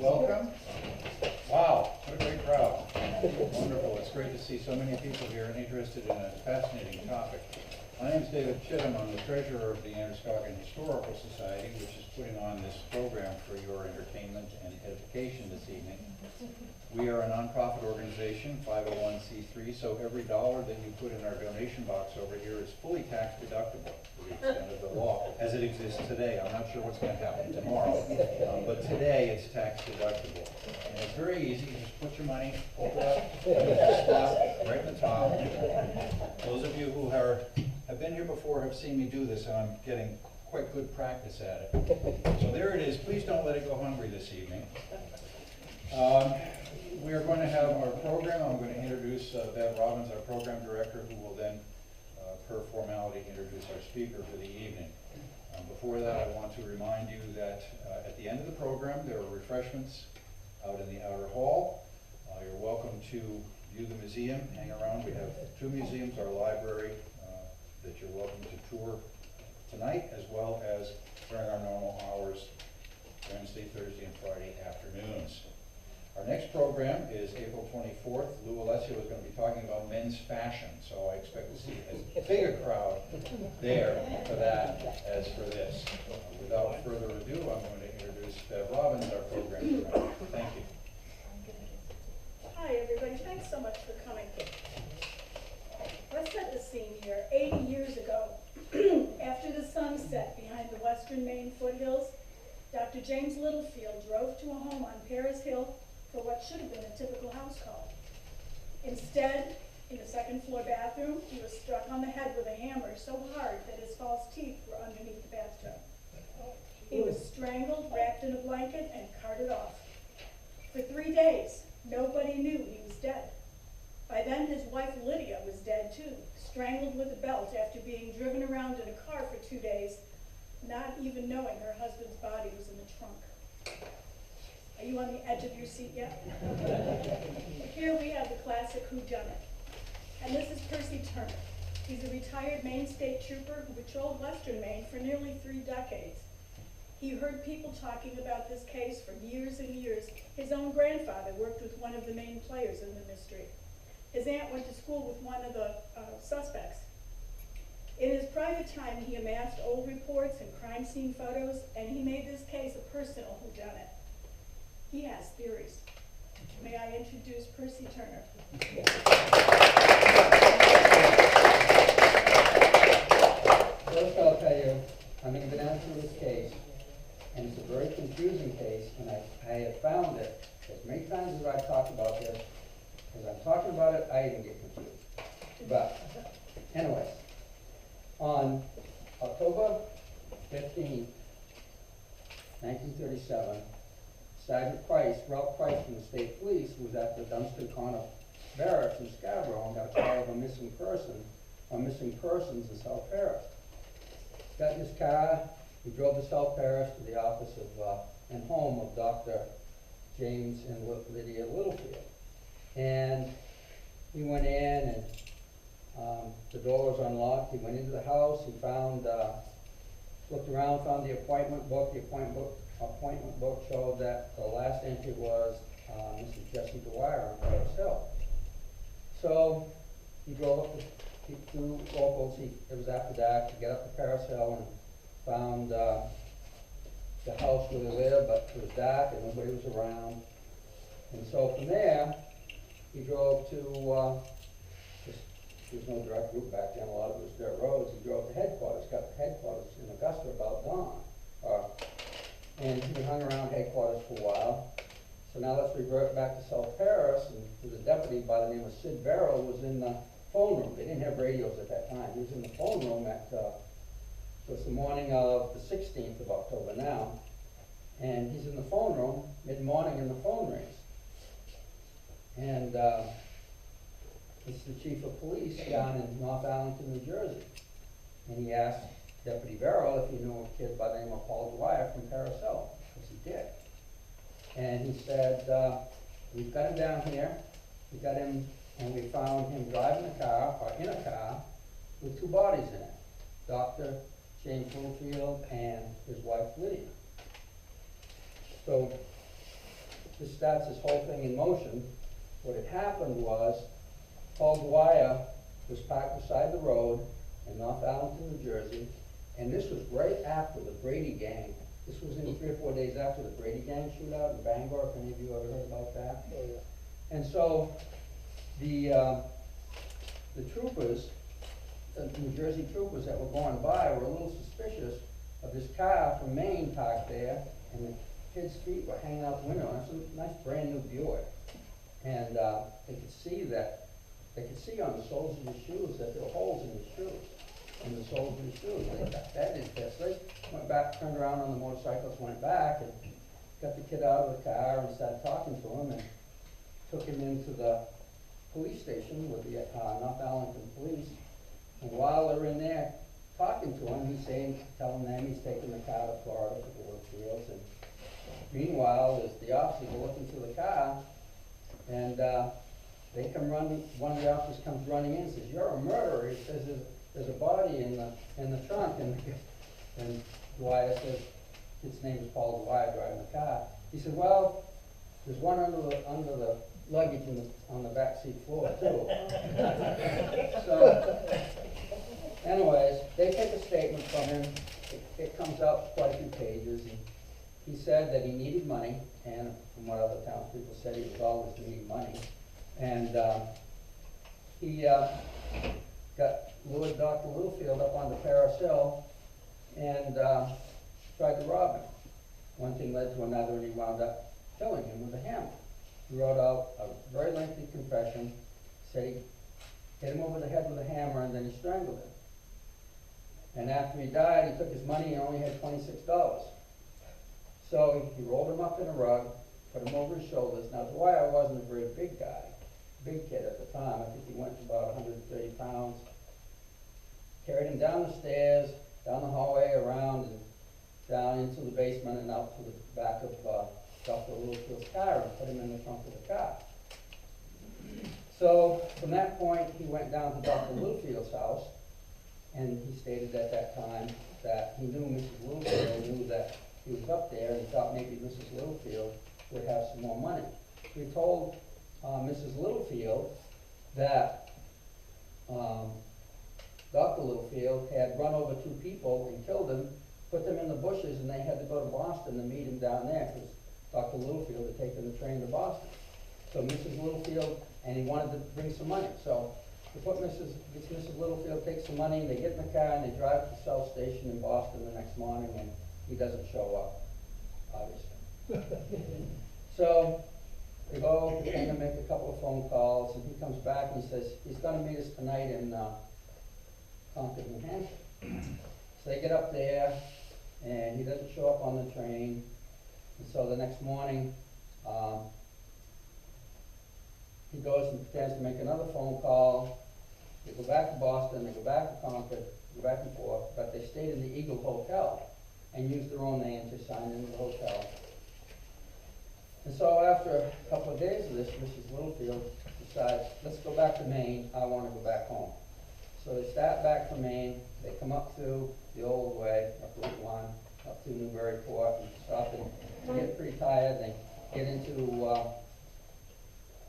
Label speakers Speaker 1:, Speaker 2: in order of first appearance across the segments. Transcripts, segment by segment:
Speaker 1: welcome. Wow, what a great crowd. Wonderful. It's great to see so many people here and interested in a fascinating topic. My name is David Chittum. I'm the treasurer of the Androscoggin Historical Society, which is putting on this program for your entertainment and edification this evening. We are a nonprofit organization, 501c3, so every dollar that you put in our donation box over here is fully tax deductible to the extent of the law as it exists today. I'm not sure what's going to happen tomorrow, but today it's tax deductible. And it's very easy. You just put your money, hold it up, spot right in the top. Those of you who have been here before have seen me do this, and I'm getting quite good practice at it. So there it is. Please don't let it go hungry this evening. We are going to have our program. I'm going to introduce Bev Robbins, our program director, who will then, per formality, introduce our speaker for the evening. Before that, I want to remind you that at the end of the program, there are refreshments out in the outer hall. You're welcome to view the museum, hang around. We have two museums, our library, that you're welcome to tour tonight, as well as during our normal hours, Wednesday, Thursday, and Friday afternoons. Our next program is April 24th. Lou Alessio is going to be talking about men's fashion, so I expect to see as big a crowd there for that as for this. Without further ado, I'm going to introduce Bev Robbins, our program director. Thank you.
Speaker 2: Hi, everybody. Thanks so much for coming. Let's set the scene here. 80 years ago, after the sun set behind the western Maine foothills, Dr. James Littlefield drove to a home on Paris Hill for what should have been a typical house call. Instead, in the second-floor bathroom, he was struck on the head with a hammer so hard that his false teeth were underneath the bathtub. He was strangled, wrapped in a blanket, and carted off. For 3 days, nobody knew he was dead. By then, his wife Lydia was dead too, strangled with a belt after being driven around in a car for 2 days, not even knowing her husband's body was in the trunk. Are you on the edge of your seat yet? Here we have the classic whodunit. And this is Percy Turner. He's a retired Maine state trooper who patrolled western Maine for nearly 3 decades. He heard people talking about this case for years and years. His own grandfather worked with one of the main players in the mystery. His aunt went to school with one of the suspects. In his private time, he amassed old reports and crime scene photos, and he made this case a personal whodunit. He has theories. May I introduce Percy Turner?
Speaker 3: First, I'll tell you, I'm going to go down through this case, and it's a very confusing case, and I have found it as many times as I've talked about this. As I'm talking about it, I even get confused. But, anyways, on October 15, 1937, Sergeant Price, Ralph Price from the state police, was at the Dunstan Corner Barracks in Scarborough and got a call of a missing person, or missing persons in South Paris. Got in his car, he drove to South Paris to the office of and home of Dr. James and Lydia Littlefield. And he went in, and the door was unlocked. He went into the house. He found, looked around, found the appointment book. The appointment book showed that the last entry was Mrs. Jessie Dwyer on Paris Hill. So he drove up through locals. It was after dark to get up to Paris Hill and found the house where they lived, but it was dark and nobody was around. And so from there, he drove to, there was no direct route back then, a lot of it was dirt roads. He drove to headquarters, got to headquarters in Augusta about dawn. And he hung around headquarters for a while. So now let's revert back to South Paris, and there was a deputy by the name of Sid Barrow was in the phone room. They didn't have radios at that time. He was in the phone room at, so it's the morning of the 16th of October now, and he's in the phone room, mid-morning, and the phone rings. And it's the chief of police down in North Arlington, New Jersey. And he asked Deputy Barrow if he knew a kid by the name of Paul Dwyer from Paris Hill, because he did. And he said, we've got him down here. We got him, and we found him driving a car, or in a car, with 2 bodies in it. Dr. James Littlefield and his wife Lydia. So just starts this whole thing in motion. What had happened was, Paul Dwyer was parked beside the road in North Arlington, New Jersey, and this was right after the Brady gang. This was in 3 or 4 days after the Brady gang shootout in Bangor, if any of you ever heard about that.
Speaker 4: Oh, yeah.
Speaker 3: And so, the troopers, the New Jersey troopers that were going by were a little suspicious of this car from Maine parked there, and the kid's feet were hanging out the window. And it's a nice brand new Buick. And they could see on the soles of his shoes that there were holes in his shoes, in the soles of his shoes. They got that in there. So they went back, turned around on the motorcycles, went back, and got the kid out of the car and started talking to him, and took him into the police station with the North Arlington police. And while they're in there talking to him, he's telling them he's taking the car to Florida for the work fields. And meanwhile, as the officers are looking through the car, and they come running, one of the officers comes running in and says, "You're a murderer." He says, there's a body in the trunk. And Dwyer says, his name is Paul Dwyer, driving the car. He said, "Well, there's one under the luggage on the back seat floor too." So, anyways, they take a statement from him. It comes out quite a few pages. And he said that he needed money, and from what other townspeople said, he was always needing money. And he got Dr. Littlefield up onto Paris Hill and tried to rob him. One thing led to another, and he wound up killing him with a hammer. He wrote out a very lengthy confession, said he hit him over the head with a hammer, and then he strangled him. And after he died, he took his money and only had $26. So he rolled him up in a rug, put him over his shoulders. Now, Dwyer wasn't a very big guy, big kid at the time. I think he went to about 130 pounds. Carried him down the stairs, down the hallway, around, and down into the basement and out to the back of Dr. Littlefield's car and put him in the trunk of the car. So from that point, he went down to Dr. Littlefield's house, and he stated at that time that he knew Mrs. Littlefield, knew that he was up there, and he thought maybe Mrs. Littlefield would have some more money. He told Mrs. Littlefield that Dr. Littlefield had run over 2 people and killed them, put them in the bushes, and they had to go to Boston to meet him down there because Dr. Littlefield had taken the train to Boston. So Mrs. Littlefield, and he wanted to bring some money. So Mrs. Littlefield takes some money, and they get in the car and they drive to the South Station in Boston the next morning, and he doesn't show up, obviously. So they go, pretend to make a couple of phone calls, and he comes back and he says he's going to meet us tonight in Concord, New Hampshire. So they get up there, and he doesn't show up on the train. And so the next morning, he goes and pretends to make another phone call. They go back to Boston, they go back to Concord, go back and forth, but they stayed in the Eagle Hotel and used their own name to sign into the hotel. And so after a couple of days of this, Mrs. Littlefield decides, let's go back to Maine, I want to go back home. So they start back from Maine, they come up through the old way, up Route 1, up through Newburyport, and stop and get pretty tired. They get into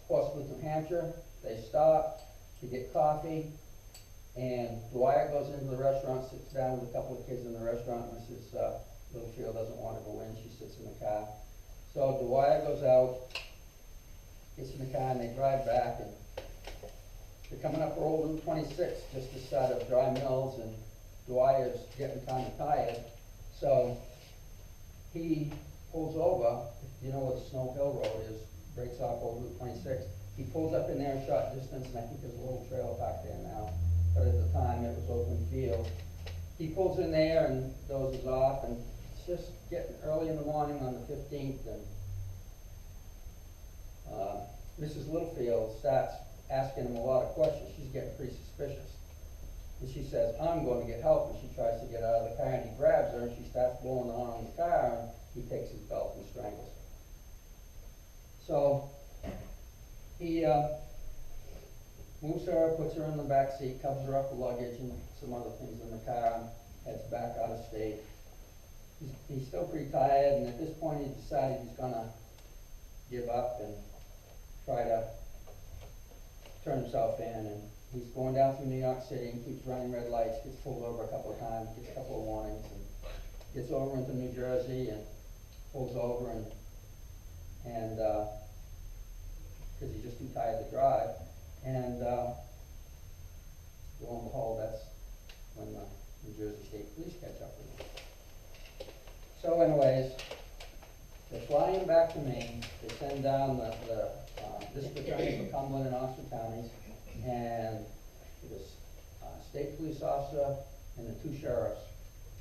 Speaker 3: Portsmouth, New Hampshire. They stop to get coffee, and Dwyer goes into the restaurant, sits down with a couple of kids in the restaurant. Mrs. Littlefield doesn't want to go in, she sits in the car. So Dwyer goes out, gets in the car, and they drive back, and they're coming up Old Route 26, just this side of Dry Mills, and Dwyer's getting kind of tired. So he pulls over, you know where the Snow Hill Road is, breaks off Old Route 26. He pulls up in there a short distance, and I think there's a little trail back there now, but at the time it was open field. He pulls in there and dozes off, and it's just getting early in the morning on the 15th, and Mrs. Littlefield starts asking him a lot of questions. She's getting pretty suspicious. And she says, I'm going to get help, and she tries to get out of the car, and he grabs her, and she starts blowing on the car, and he takes his belt and strangles her. So he moves her, puts her in the back seat, covers her up with luggage and some other things in the car, and heads back out of state. He's still pretty tired, and at this point he decided he's going to give up and try to turn himself in. And he's going down through New York City and keeps running red lights, gets pulled over a couple of times, gets a couple of warnings, and gets over into New Jersey and pulls over and because he's just too tired to drive. And lo and behold, that's when the New Jersey State Police catch up with him. So anyways, they're flying back to Maine. They send down the district attorney for Cumberland and Oxford counties, and the state police officer and the 2 sheriffs.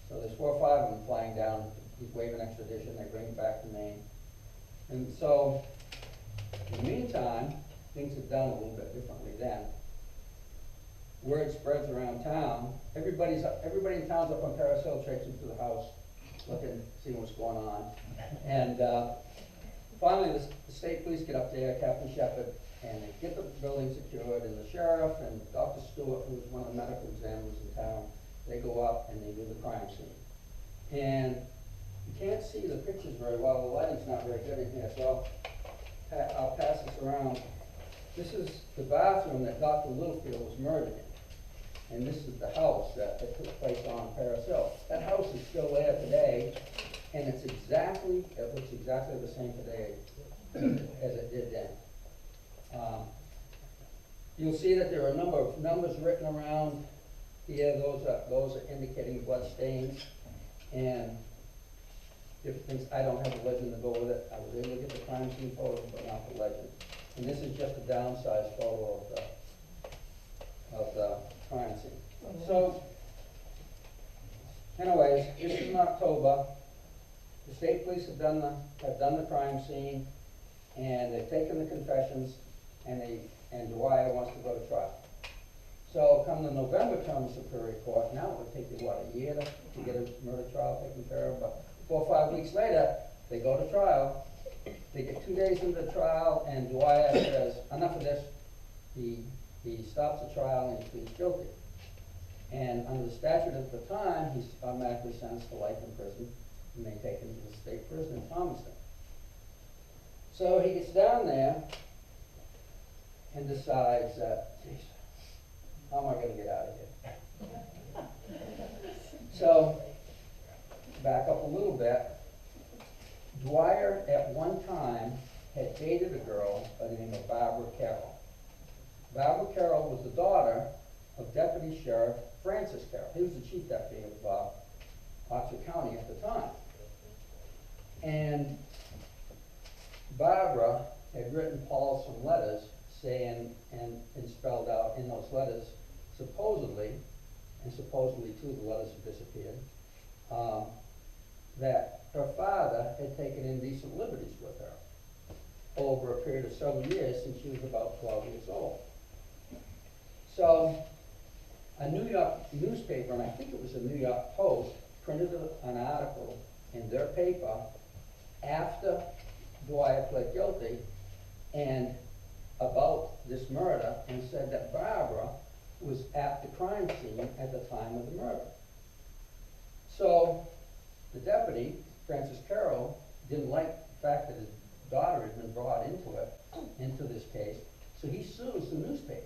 Speaker 3: So there's 4 or 5 of them flying down. He's waiving extradition. They bring him back to Maine. And so, in the meantime, things have done a little bit differently then. Word spreads around town. Everybody in town's up on Paris Hill, traipsing through the house, looking, seeing what's going on. And finally, the state police get up there, Captain Shepard, and they get the building secured, and the sheriff and Dr. Stewart, who's one of the medical examiners in town, they go up and they do the crime scene. And you can't see the pictures very well. The lighting's not very good in here, so I'll pass this around. This is the bathroom that Dr. Littlefield was murdered in. And this is the house that took place on Paris Hill. That house is still there today, and it looks exactly the same today as it did then. You'll see that there are a number of numbers written around here. Those are indicating blood stains and different things. I don't have a legend to go with it. I was able to get the crime scene photos, but not the legend. And this is just a downsized photo of the crime scene. So, anyways, this is in October. The state police have done the crime scene, and they've taken the confessions, and Dwyer wants to go to trial. So come the November term of Superior Court, now it would take you, what, a year to get a murder trial taken care of, but 4 or 5 weeks later, they go to trial. They get 2 days into the trial, and Dwyer says, enough of this. He stops the trial and he pleads guilty. And under the statute at the time, he's automatically sentenced to life in prison, and they take him to the state prison in Thomaston. So he gets down there and decides that, geez, how am I going to get out of here? So, back up a little bit. Dwyer, at one time, had dated a girl by the name of Barbara Carroll. Barbara Carroll was the daughter of Deputy Sheriff Francis Carroll. He was the chief deputy of Oxford County at the time. And Barbara had written Paul some letters saying, and spelled out in those letters, supposedly too, the letters have disappeared, that her father had taken indecent liberties with her over a period of several years since she was about 12 years old. So a New York newspaper, and I think it was the New York Post, printed an article in their paper after Dwyer pled guilty and about this murder, and said that Barbara was at the crime scene at the time of the murder. So the deputy, Francis Carroll, didn't like the fact that his daughter had been brought into this case, so he sues the newspaper.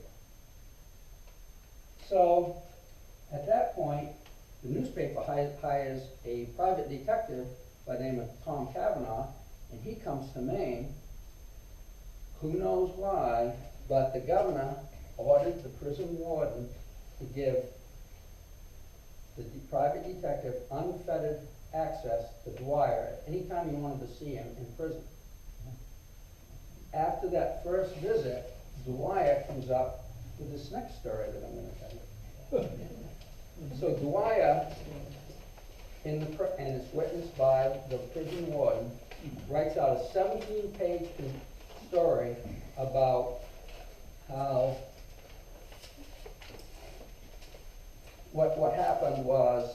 Speaker 3: So at that point, the newspaper hires a private detective by the name of Tom Cavanaugh, and he comes to Maine. Who knows why, but the governor ordered the prison warden to give the private detective unfettered access to Dwyer at any time he wanted to see him in prison. After that first visit, Dwyer comes up with this next story that I'm going to tell you. So Dwyer, and it's witnessed by the prison warden, writes out a 17-page story about how what happened was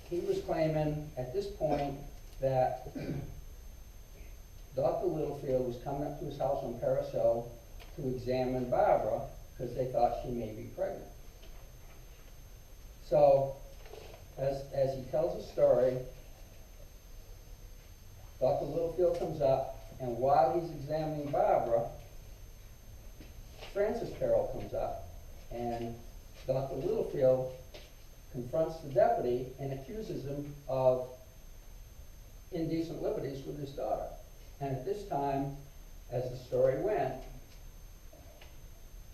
Speaker 3: he was claiming at this point that Dr. Littlefield was coming up to his house on Paris Hill to examine Barbara because they thought she may be pregnant. So, as he tells the story, Dr. Littlefield comes up, and while he's examining Barbara, Francis Carroll comes up, and Dr. Littlefield confronts the deputy and accuses him of indecent liberties with his daughter. And at this time, as the story went,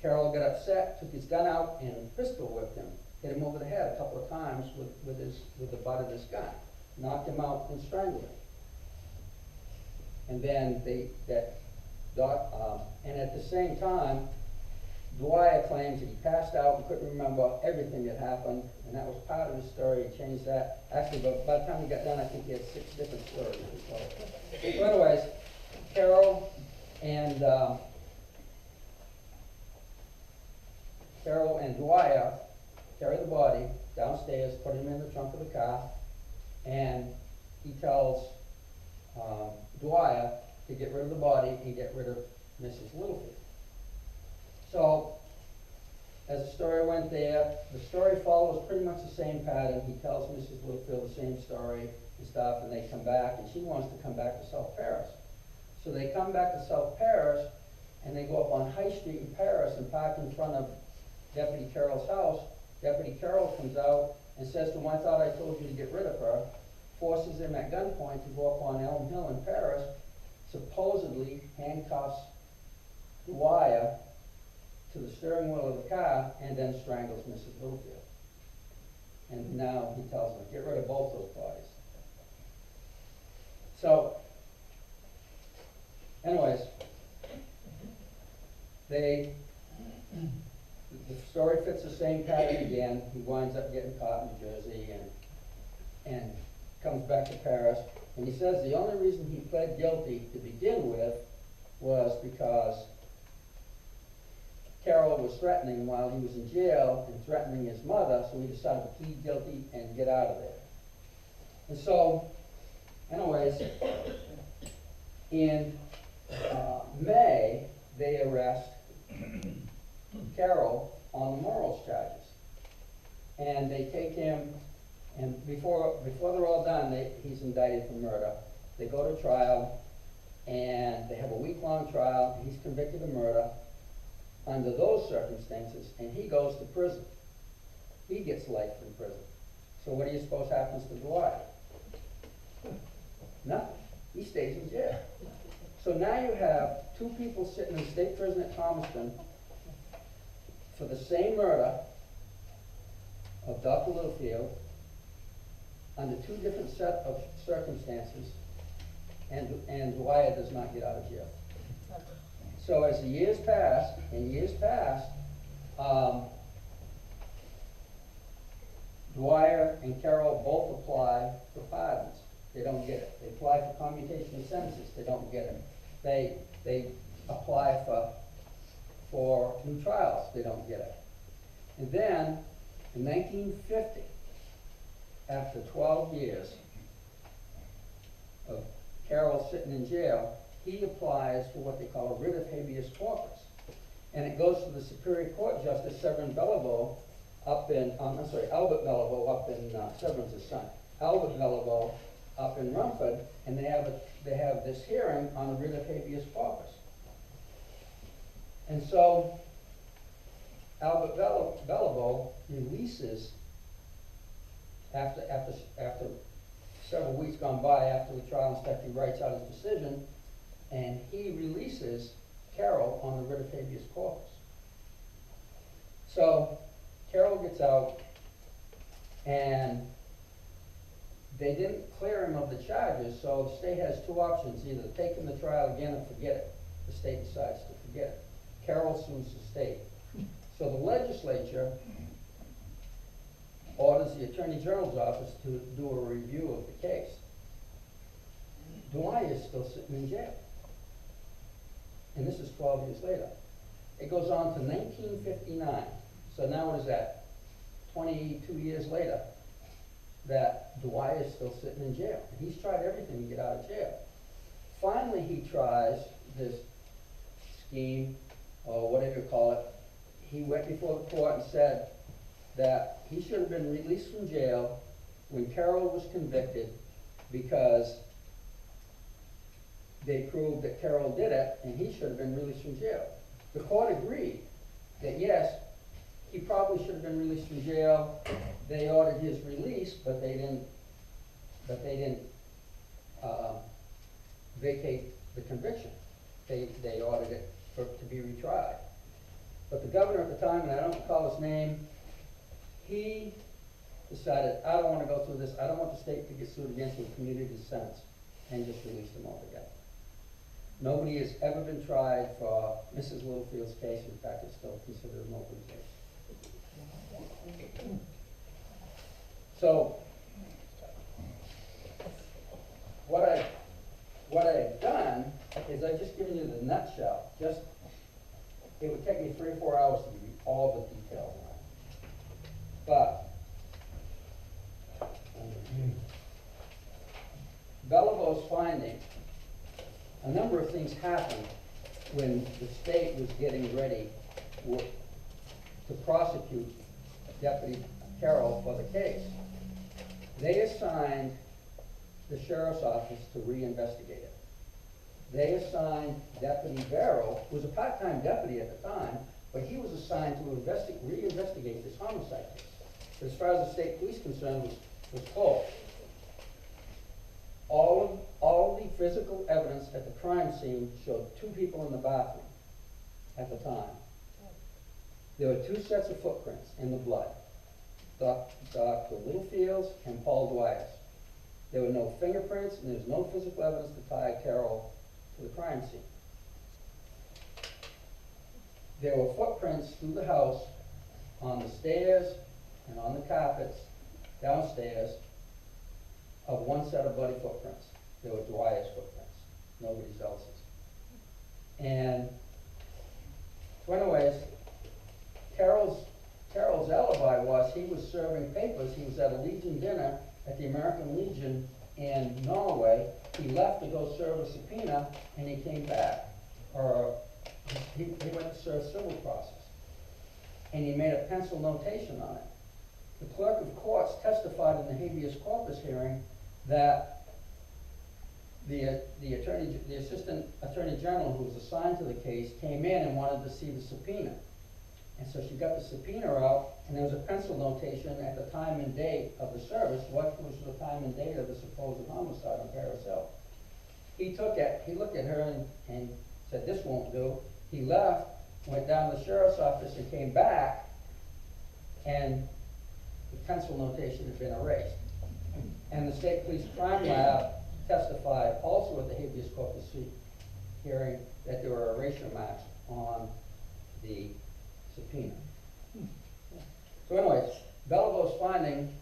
Speaker 3: Carroll got upset, took his gun out, and pistol whipped him. Hit him over the head a couple of times with the butt of his gun. Knocked him out and strangled him. And then and at the same time, Dwyer claims that he passed out and couldn't remember everything that happened, and that was part of his story. He changed that. Actually, by the time he got done, I think he had 6 different stories. So anyways, Carroll and Dwyer carry the body downstairs, put him in the trunk of the car, and he tells Dwyer to get rid of the body and get rid of Mrs. Littlefield. So, as the story went there, the story follows pretty much the same pattern. He tells Mrs. Littlefield the same story and stuff, and they come back, and she wants to come back to South Paris. So they come back to South Paris, and they go up on High Street in Paris and park in front of Deputy Carroll's house. Deputy Carroll comes out and says to him, "I thought I told you to get rid of her," forces him at gunpoint to go up on Elm Hill in Paris, supposedly handcuffs Dwyer to the steering wheel of the car, and then strangles Mrs. Littlefield. And now he tells them, get rid of both those bodies. So, anyways, the story fits the same pattern again. He winds up getting caught in New Jersey and comes back to Paris. And he says the only reason he pled guilty to begin with was because Carroll was threatening while he was in jail and threatening his mother, so he decided to plead guilty and get out of there. And so, anyways, in May, they arrest Carroll on the morals charges. And they take him, and before they're all done, he's indicted for murder. They go to trial, and they have a week-long trial, and he's convicted of murder under those circumstances, and he goes to prison. He gets life in prison. So what do you suppose happens to Dwyer? Nothing. He stays in jail. So now you have 2 people sitting in state prison at Thomaston for the same murder of Dr. Littlefield under 2 different set of circumstances, and Dwyer does not get out of jail. So as the years pass, Dwyer and Carroll both apply for pardons. They don't get it. They apply for commutation of sentences. They don't get it. They apply for new trials. They don't get it. And then, in 1950, after 12 years of Carroll sitting in jail, he applies for what they call a writ of habeas corpus. And it goes to the Superior Court Justice Albert Beliveau up in, Severin's his son, Albert Beliveau up in Rumford, and they have this hearing on a writ of habeas corpus. And so, Albert Beliveau releases, after several weeks gone by after the trial, inspector writes out his decision, and he releases Carroll on the writ of habeas corpus. So Carroll gets out, and they didn't clear him of the charges, so the state has 2 options: either take him to trial again or forget it. The state decides to forget it. Carroll sues the state. So the legislature orders the Attorney General's office to do a review of the case. Dwyer is still sitting in jail. And this is 12 years later. It goes on to 1959. So now what is that? 22 years later, that Dwyer is still sitting in jail. And he's tried everything to get out of jail. Finally, he tries this scheme, or whatever you call it. He went before the court and said that he should have been released from jail when Carroll was convicted, because they proved that Carroll did it, and he should have been released from jail. The court agreed that yes, he probably should have been released from jail. They ordered his release, but they didn't vacate the conviction. They ordered it to be retried. But the governor at the time, and I don't recall his name, he decided, I don't want to go through this. I don't want the state to get sued against me, commuted his sentence, and just released him altogether. Nobody has ever been tried for Mrs. Littlefield's case. In fact, it's still considered an open case. So, what I've done is I've just given you the nutshell. It would take me 3 or 4 hours to give you all the details on it. But Beliveau's finding, a number of things happened when the state was getting ready to prosecute Deputy Carroll for the case. They assigned the sheriff's office to reinvestigate it. They assigned Deputy Barrow, who was a part-time deputy at the time, but he was assigned to reinvestigate this homicide case. But as far as the state police concerned, was closed. All of the physical evidence at the crime scene showed 2 people in the bathroom at the time. There were 2 sets of footprints in the blood, Dr. Littlefield's and Paul Dwyer's. There were no fingerprints, and there was no physical evidence to tie Carroll to the crime scene. There were footprints through the house, on the stairs and on the carpets downstairs, of 1 set of bloody footprints. There were Dwyer's footprints, nobody's else's. And so anyways, Carroll's alibi was he was serving papers. He was at a Legion dinner at the American Legion in Norway. He left to go serve a subpoena, and he came back. Or he went to serve civil process. And he made a pencil notation on it. The clerk of courts testified in the habeas corpus hearing that the assistant attorney general who was assigned to the case came in and wanted to see the subpoena. And so she got the subpoena out, and there was a pencil notation at the time and date of the service, what was the time and date of the supposed homicide on Paris Hill. He took it, he looked at her and said, this won't do. He left, went down to the sheriff's office and came back, and the pencil notation had been erased. And the state police crime lab testified also at the habeas corpus hearing that there were erasure marks on the subpoena. So anyways, Beliveau's finding,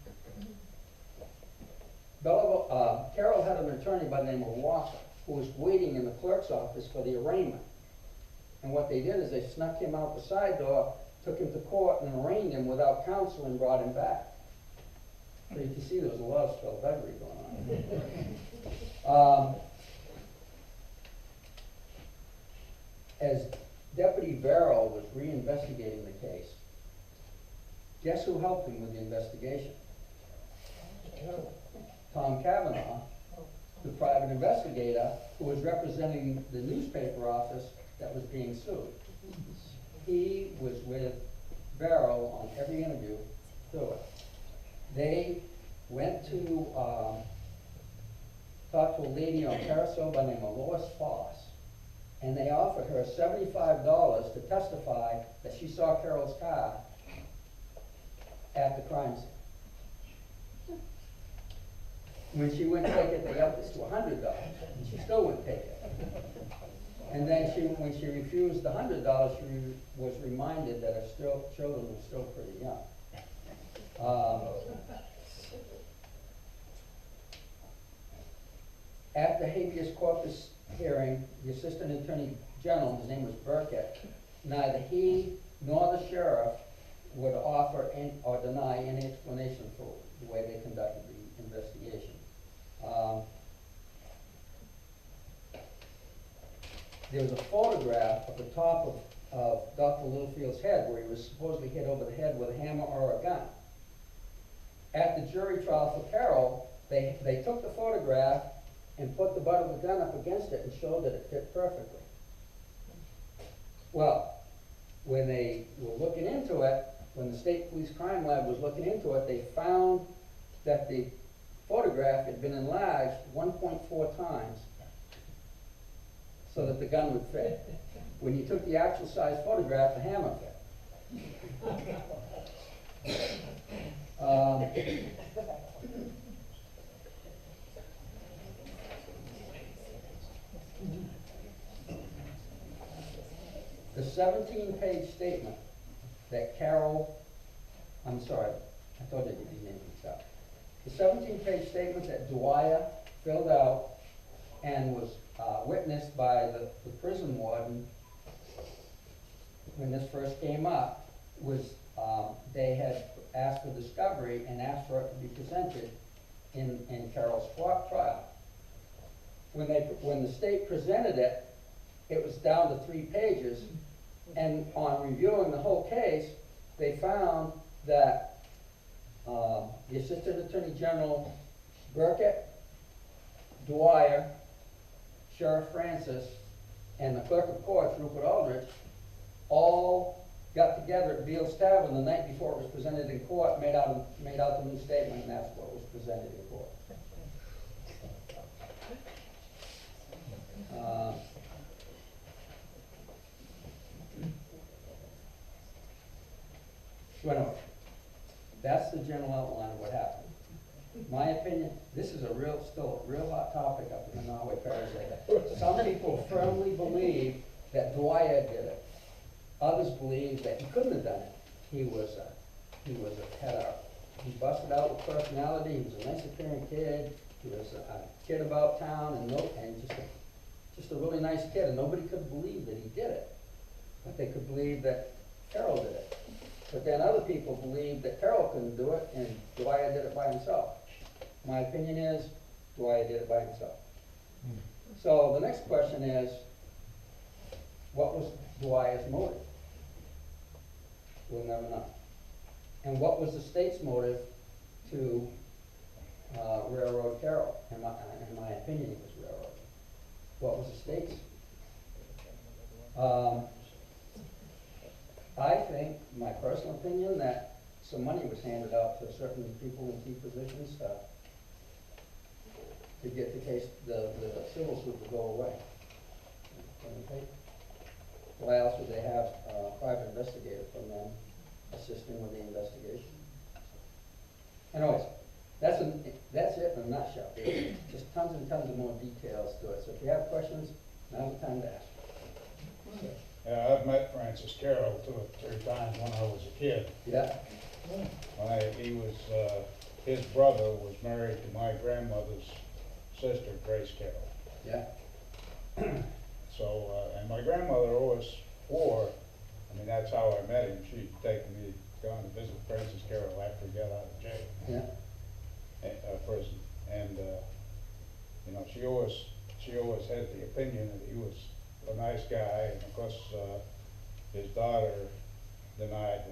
Speaker 3: Carroll had an attorney by the name of Walker who was waiting in the clerk's office for the arraignment. And what they did is they snuck him out the side door, took him to court, and arraigned him without counsel and brought him back. So you can see there was a lot of skullduggery going on. As Deputy Barrow was reinvestigating the case, guess who helped him with the investigation? Tom Cavanaugh, the private investigator who was representing the newspaper office that was being sued. He was with Barrow on every interview through it. They went to talk to a lady on Paris Hill by the name of Lois Foss, and they offered her $75 to testify that she saw Carroll's car at the crime scene. When she wouldn't take it, they upped it to $100, and she still wouldn't take it. And then when she refused the $100, she was reminded that her children were still pretty young. At the habeas corpus hearing, the assistant attorney general, his name was Burkett, neither he nor the sheriff would offer or deny any explanation for the way they conducted the investigation. There was a photograph of the top of Dr. Littlefield's head where he was supposedly hit over the head with a hammer or a gun. At the jury trial for Carroll, they took the photograph and put the butt of the gun up against it and showed that it fit perfectly. Well, when they were looking into it, when the state police crime lab was looking into it, they found that the photograph had been enlarged 1.4 times so that the gun would fit. When you took the actual size photograph, the hammer fit. The 17-page statement that I'm sorry, I told you to get these names mixed up. The 17-page statement that Dwyer filled out and was witnessed by the prison warden when this first came up was they had asked for discovery and asked for it to be presented in Carroll's trial. When the state presented it, it was down to 3 pages, and on reviewing the whole case, they found that the Assistant Attorney General Burkett, Dwyer, Sheriff Francis, and the Clerk of Courts, Rupert Aldrich, all got together at Beale's Tavern the night before it was presented in court, made out the new statement, and that's what was presented in court. So anyway, that's the general outline of what happened. My opinion, this is still a real hot topic up in the Norway Parish area. Some people firmly believe that Dwyer did it. Others believe that he couldn't have done it. He busted out with personality. He was a nice appearing kid. He was a kid about town and just a really nice kid, and nobody could believe that he did it. But they could believe that Carroll did it. But then other people believe that Carroll couldn't do it and Dwyer did it by himself. My opinion is Dwyer did it by himself. So the next question is, what was Dwyer's motive? We'll never know. And what was the state's motive to railroad Carroll? In my opinion, it was railroad. What was the state's? I think, my personal opinion, that some money was handed out to certain people in key positions to get the case, the civil suit to go away. Okay. Why else would they have a private investigator from them assisting with the investigation? Anyways, that's it in a nutshell. There's just tons and tons of more details to it. So if you have questions, now's the time to ask. Okay.
Speaker 4: Yeah, I've met Francis Carroll 2 or 3 times when I was a kid.
Speaker 3: Yeah.
Speaker 4: His brother was married to my grandmother's sister, Grace Carroll.
Speaker 3: Yeah.
Speaker 4: So, and my grandmother always swore, that's how I met him. She'd taken me, gone to visit Francis Carroll after he got out of jail.
Speaker 3: Yeah.
Speaker 4: Prison. And, she always had the opinion that he was a nice guy, and of course, his daughter denied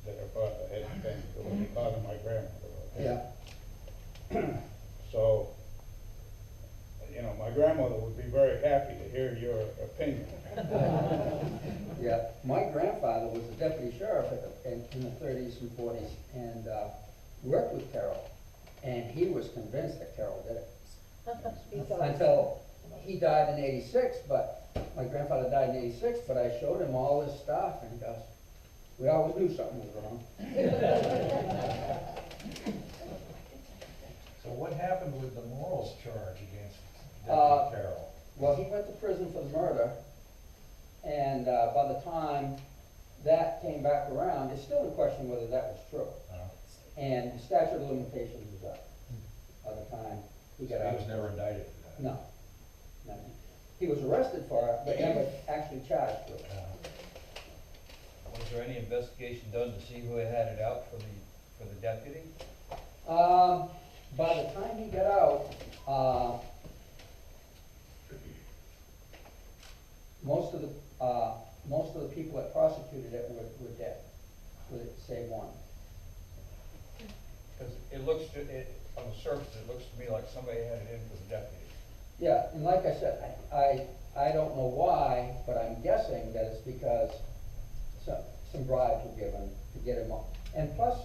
Speaker 4: that her father had been the father of my grandmother.
Speaker 3: Yeah.
Speaker 4: So, my grandmother would be very happy to hear your opinion.
Speaker 3: Yeah. My grandfather was a deputy sheriff in the 30s and 40s and worked with Carroll, and he was convinced that Carroll did it. Until he died in '86, but my grandfather died in '86, but I showed him all this stuff, and he goes, we always knew something was wrong.
Speaker 1: So what happened with the morals charge against Deputy Carroll?
Speaker 3: Well, he went to prison for the murder, and by the time that came back around, it's still in question whether that was true. And the statute of limitations was up by the time he got out.
Speaker 1: He was never indicted for that?
Speaker 3: No. No. He was arrested for it, but never actually charged with it.
Speaker 5: Was there any investigation done to see who had it out for the deputy?
Speaker 3: By the time he got out, most of the people that prosecuted it were dead, save one.
Speaker 5: Because it looks, on the surface, it looks to me like somebody had it in for the deputy.
Speaker 3: Yeah, and like I said, I don't know why, but I'm guessing that it's because some bribes were given to get him off. And plus,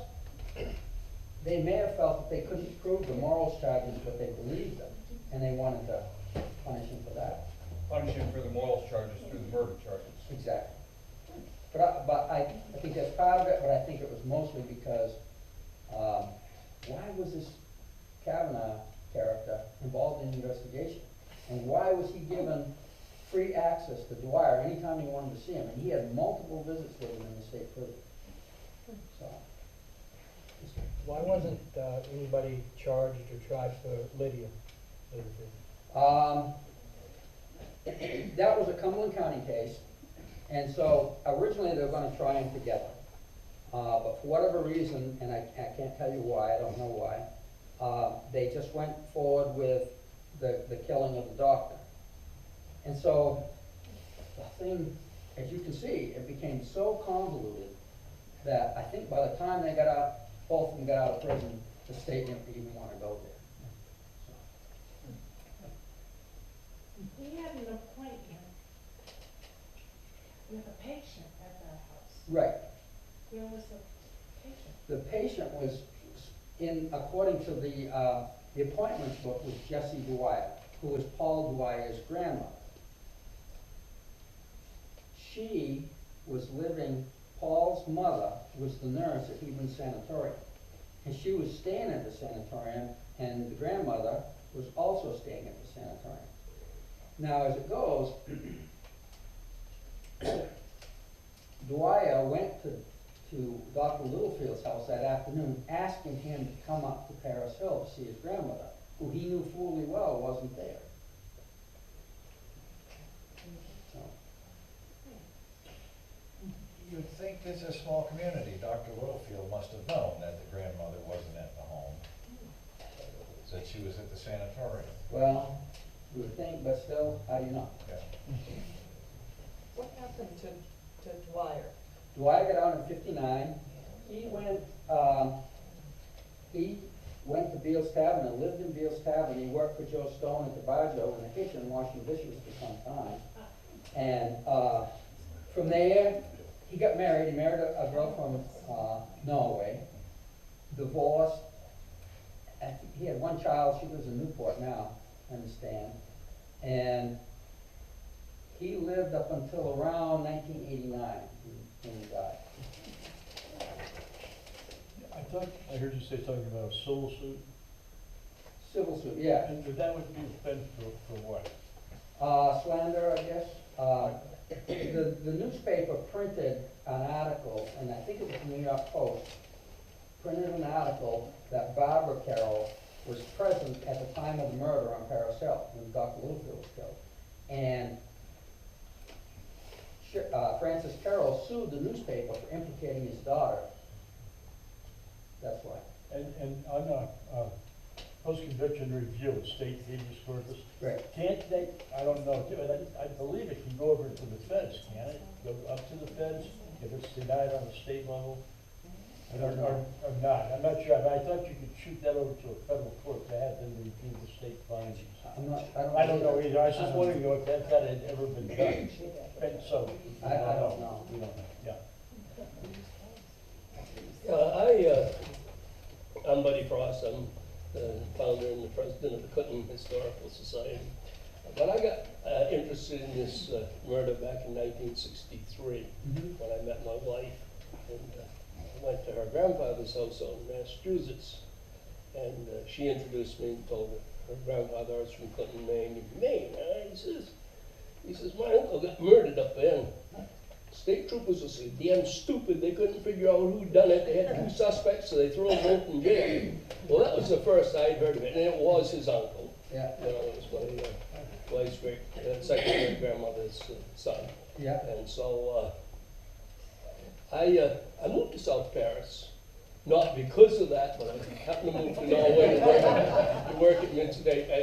Speaker 3: they may have felt that they couldn't prove the morals charges, but they believed them, and they wanted to punish him for that.
Speaker 5: Punish him for the morals charges through the murder charges.
Speaker 3: Exactly. But I think that's part of it, but I think it was mostly because, why was this Kavanaugh character involved in the investigation? And why was he given free access to Dwyer anytime he wanted to see him? And he had multiple visits with him in the state prison. So.
Speaker 6: Why wasn't anybody charged or tried for Lydia Littlefield?
Speaker 3: That was a Cumberland County case, and so originally they were gonna try them together. But for whatever reason, and I can't tell you why, I don't know why, they just went forward with the killing of the doctor. And so the thing, as you can see, it became so convoluted that I think by the time they got out, both of them got out of prison, the state didn't even want to go there.
Speaker 7: We had an appointment with a patient at that house.
Speaker 3: Right.
Speaker 7: Where was the patient?
Speaker 3: The patient was according to the appointments book, was Jessie Dwyer, who was Paul Dwyer's grandmother. She was living, Paul's mother was the nurse at Hebron Sanatorium. And she was staying at the sanatorium, and the grandmother was also staying at the sanatorium. Now, as it goes, Dwyer went to Dr. Littlefield's house that afternoon, asking him to come up to Paris Hill to see his grandmother, who he knew fully well wasn't there. So,
Speaker 8: You'd think this is a small community. Dr. Littlefield must have known that the grandmother wasn't at the home, that she was at the sanatorium.
Speaker 3: well, you would think, but still, how do you know?
Speaker 8: Yeah.
Speaker 7: What happened to Dwyer?
Speaker 3: Dwyer got out in '59. He went to Beale's Tavern and lived in Beale's Tavern. He worked for Joe Stone at the Barjo in the kitchen, washing dishes for some time. And from there, he got married. He married a girl from Norway, divorced. I think he had one child. She lives in Newport now, I understand. And he lived up until around 1989 when he died.
Speaker 6: I thought I heard you say something about a civil suit.
Speaker 3: Civil suit, yeah.
Speaker 6: And that would be offense for what?
Speaker 3: Slander, I guess. The newspaper printed an article, and I think it was the New York Post, printed an article that Barbara Carroll was present at the time of the murder on Paris Hill, when Dr. Littlefield was killed. And Francis Carroll sued the newspaper for implicating his daughter. That's why.
Speaker 6: And on a post-conviction review of state habeas corpus,
Speaker 3: Right.
Speaker 6: can't they, I don't know, I believe it can go over to the feds, can't it? Go up to the feds if it's denied on the state level?
Speaker 3: I don't know.
Speaker 6: Or not, I'm not sure, but I thought you could shoot that over to a federal court to have them review the state findings. I don't know either, I was just wondering if that had ever been done. And so,
Speaker 3: I don't know.
Speaker 6: We don't know, yeah.
Speaker 9: I'm Buddy Frost. I'm the founder and the president of the Clinton Historical Society. But I got interested in this murder back in 1963 when I met my wife. And I went to her grandfather's house out in Massachusetts. And she introduced me and told her grandfather I was from Clinton, Maine. Maine, huh? He says, my uncle got murdered up there. And state troopers were so damn stupid they couldn't figure out who done it. They had 2 suspects, so they threw them both in jail. Well, that was the first I'd heard of it, and it was his uncle.
Speaker 3: Yeah.
Speaker 9: You know, it was my wife's second great grandmother's son.
Speaker 3: Yeah.
Speaker 9: And so I moved to South Paris, not because of that, but I happened to move to Norway to work at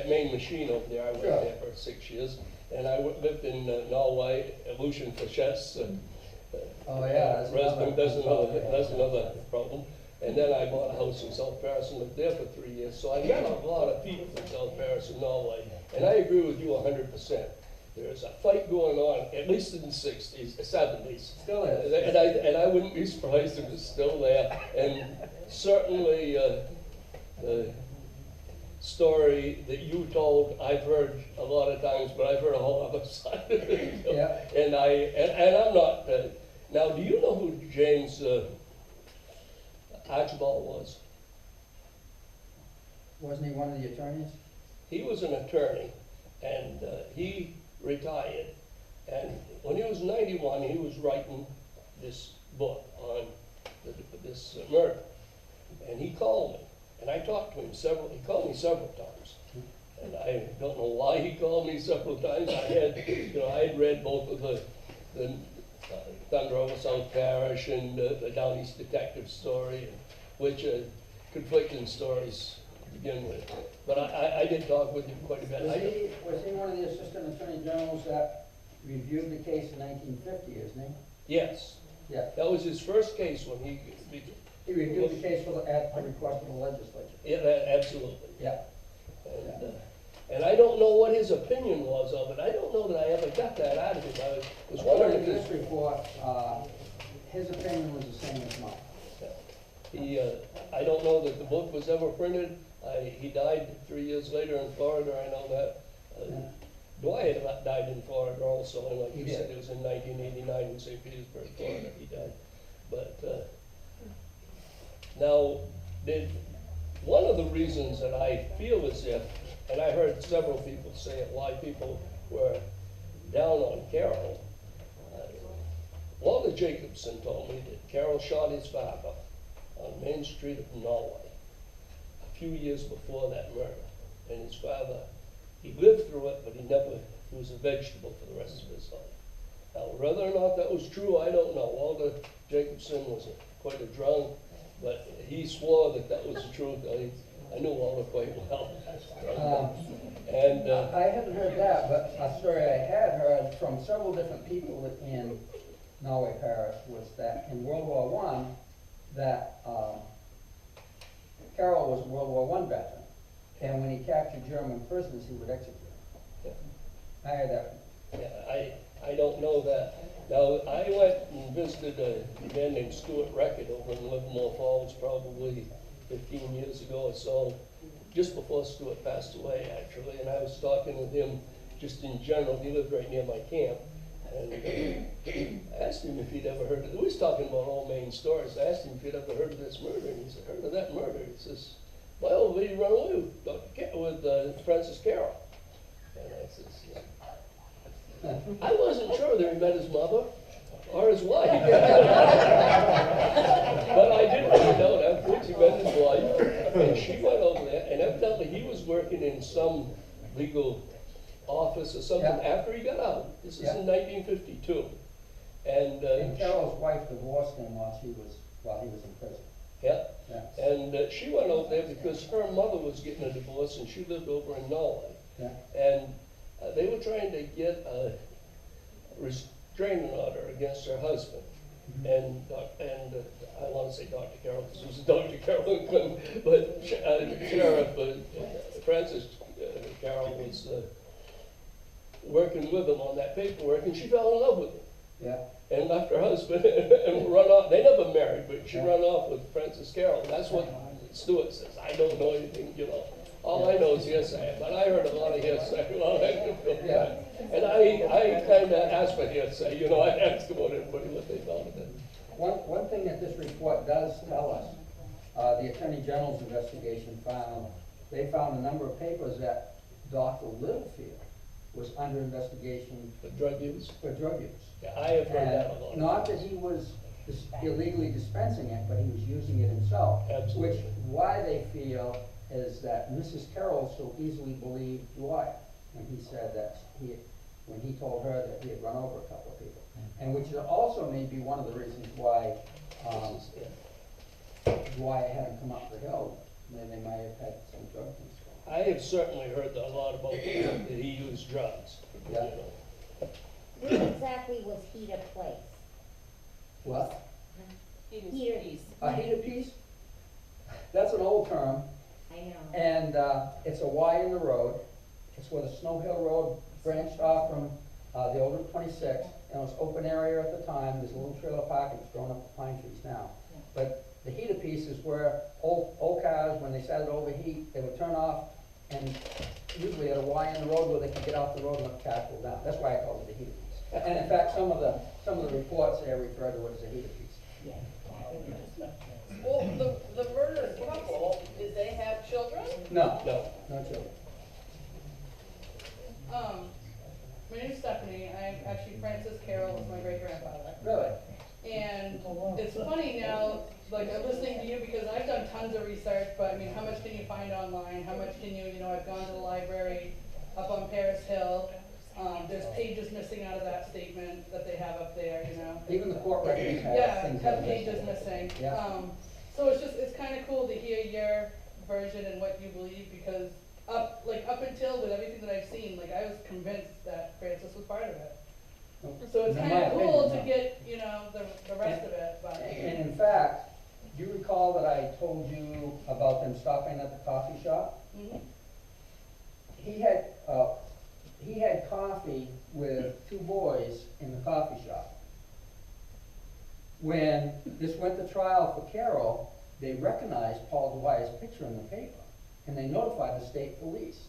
Speaker 9: Maine Machine over there. I worked there for 6 years. And I lived in Norway, Lucian Fachess.
Speaker 3: Oh yeah,
Speaker 9: That's another problem. And then I bought a house in South Paris and lived there for 3 years. So I met a lot of people in South Paris and Norway. And I agree with you 100%. There's a fight going on, at least in the 60s, 70s.
Speaker 3: Still is.
Speaker 9: And I wouldn't be surprised if it's still there. And certainly, the story that you told, I've heard a lot of times, but I've heard a whole other side of it.
Speaker 3: Yeah.
Speaker 9: And I'm not, now, do you know who James Archibald was?
Speaker 3: Wasn't he one of the attorneys?
Speaker 9: He was an attorney, and he retired. And when he was 91, he was writing this book on this murder. And he called me, and I talked to him he called me several times. And I don't know why he called me several times. I had read both of the Thunder Over South Parish and the Down East Detective story, which are conflicting stories to begin with. But I did talk with him quite a bit.
Speaker 3: Was he one of the assistant attorney generals that reviewed the case in 1950, isn't he?
Speaker 9: Yes.
Speaker 3: Yeah.
Speaker 9: That was his first case when he
Speaker 3: He reviewed the case at the request of the legislature.
Speaker 9: Yeah, absolutely.
Speaker 3: Yeah.
Speaker 9: And I don't know what his opinion was of it. I don't know that I ever got that out of him. I was wondering
Speaker 3: According to
Speaker 9: if
Speaker 3: this report, his opinion was the same as mine.
Speaker 9: I don't know that the book was ever printed. He died 3 years later in Florida, I know that. Dwight died in Florida also, and like
Speaker 3: He
Speaker 9: you
Speaker 3: did.
Speaker 9: said, it was in 1989 in St. Petersburg, Florida, he died. But now, one of the reasons that I feel as if, and I heard several people say it, why people were down on Carol, Walter Jacobson told me that Carol shot his father on Main Street of Norway a few years before that murder. And his father, he lived through it, but he was a vegetable for the rest of his life. Now, whether or not that was true, I don't know. Walter Jacobson was quite a drunk, but he swore that that was the truth. I knew Walter quite well.
Speaker 3: I haven't heard that, but a story I had heard from several different people in Norway, Paris, was that in World War I, that Carroll was a World War I veteran, and when he captured German prisoners, he would execute them. I heard that.
Speaker 9: Yeah, I don't know that. Now, I went and visited a man named Stuart Record over in Livermore Falls probably 15 years ago or so, just before Stuart passed away, actually, and I was talking with him just in general. He lived right near my camp, and I asked him if he'd ever heard of it. We was talking about old Maine stories. I asked him if he'd ever heard of this murder, and he said, "Heard of that murder?" He says, "My old lady ran away with Francis Carroll." And I says, I wasn't sure that he met his mother or his wife. But I did find out afterwards he met his wife, and she went over there, and evidently he was working in some legal office or something after he got out. This is in 1952. And
Speaker 3: Carroll's wife divorced him while he was in prison.
Speaker 9: Yeah. And she went over there because her mother was getting a divorce, and she lived over in Norway.
Speaker 3: Yeah.
Speaker 9: And they were trying to get a restraining order against her husband. And I want to say Dr. Carroll, because it was Dr. Carroll Clinton, but Sheriff Francis Carroll was working with him on that paperwork, and she fell in love with him.
Speaker 3: Yeah.
Speaker 9: And left her husband and run off. They never married, but she ran off with Francis Carroll. That's what Stuart says. I don't know anything, All I know is hearsay, but I heard a lot of hearsay. And I kind of asked for hearsay, I asked about everybody what they thought of it.
Speaker 3: One thing that this report does tell us, the Attorney General's investigation they found a number of papers that Dr. Littlefield was under investigation
Speaker 9: For drug use?
Speaker 3: for drug use.
Speaker 9: Yeah, I have heard that a lot.
Speaker 3: Not that he was illegally dispensing it, but he was using it himself.
Speaker 9: Absolutely.
Speaker 3: Which, why they feel is that Mrs. Carroll so easily believed Dwight when he said that when he told her that he had run over a couple of people. And which also may be one of the reasons why Dwight had him come up the hill. They might have had some drug use.
Speaker 9: I have certainly heard a lot about that he used drugs.
Speaker 3: Yeah.
Speaker 10: Where exactly was he to place?
Speaker 3: What?
Speaker 10: Heater.
Speaker 3: A heater piece? That's an old term,
Speaker 10: I know.
Speaker 3: and it's a Y in the road. It's where the Snow Hill Road branched off from the old Route 26, and it was open area at the time. There's a little trailer park, and it's grown up with pine trees now. But the heater piece is where old cars, when they started to overheat, they would turn off, and usually at a Y in the road where they could get off the road and let the car cool down. That's why I call it the heater piece. And in fact, some of the reports there refer to it as a heater piece.
Speaker 11: Well, the murdered couple, did they have children?
Speaker 3: No,
Speaker 9: No.
Speaker 3: no children.
Speaker 11: My name's Stephanie. I'm actually Francis Carroll was my great grandfather.
Speaker 3: Really?
Speaker 11: And it's funny now, like I'm listening to you because I've done tons of research, but I mean, how much can you find online? How much can you know, I've gone to the library up on Paris Hill. There's pages missing out of that statement that they have up there, you know.
Speaker 3: Even the court records have
Speaker 11: Yeah,
Speaker 3: things
Speaker 11: have
Speaker 3: that are
Speaker 11: pages
Speaker 3: missing.
Speaker 11: missing.
Speaker 3: Yeah.
Speaker 11: So it's kind of cool to hear your version and what you believe because up until with everything that I've seen, like I was convinced that Francis was part of it. So it's
Speaker 3: In
Speaker 11: kind
Speaker 3: my
Speaker 11: of cool
Speaker 3: opinion,
Speaker 11: to
Speaker 3: no.
Speaker 11: get, you know, the rest of it, but.
Speaker 3: And in fact, do you recall that I told you about them stopping at the coffee shop?
Speaker 11: Mhm.
Speaker 3: He had coffee with two boys in the coffee shop. When this went to trial for Carroll, they recognized Paul Dwyer's picture in the paper, and they notified the state police.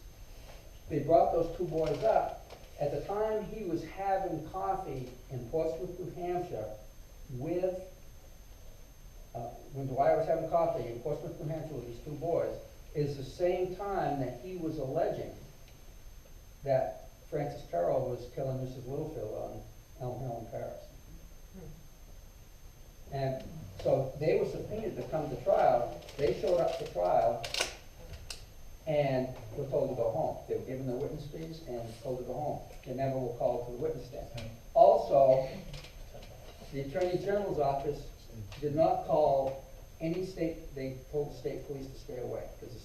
Speaker 3: They brought those two boys up. At the time he was having coffee in Portsmouth, New Hampshire, with, when Dwyer was having coffee in Portsmouth, New Hampshire with these two boys, is the same time that he was alleging that Francis Carroll was killing Mrs. Littlefield on Elm Hill in Paris. And so they were subpoenaed to come to trial. They showed up to trial and were told to go home. They were given their witness fees and told to go home. They never were called to the witness stand. Also, the Attorney General's office did not call any state, they told the state police to stay away, because the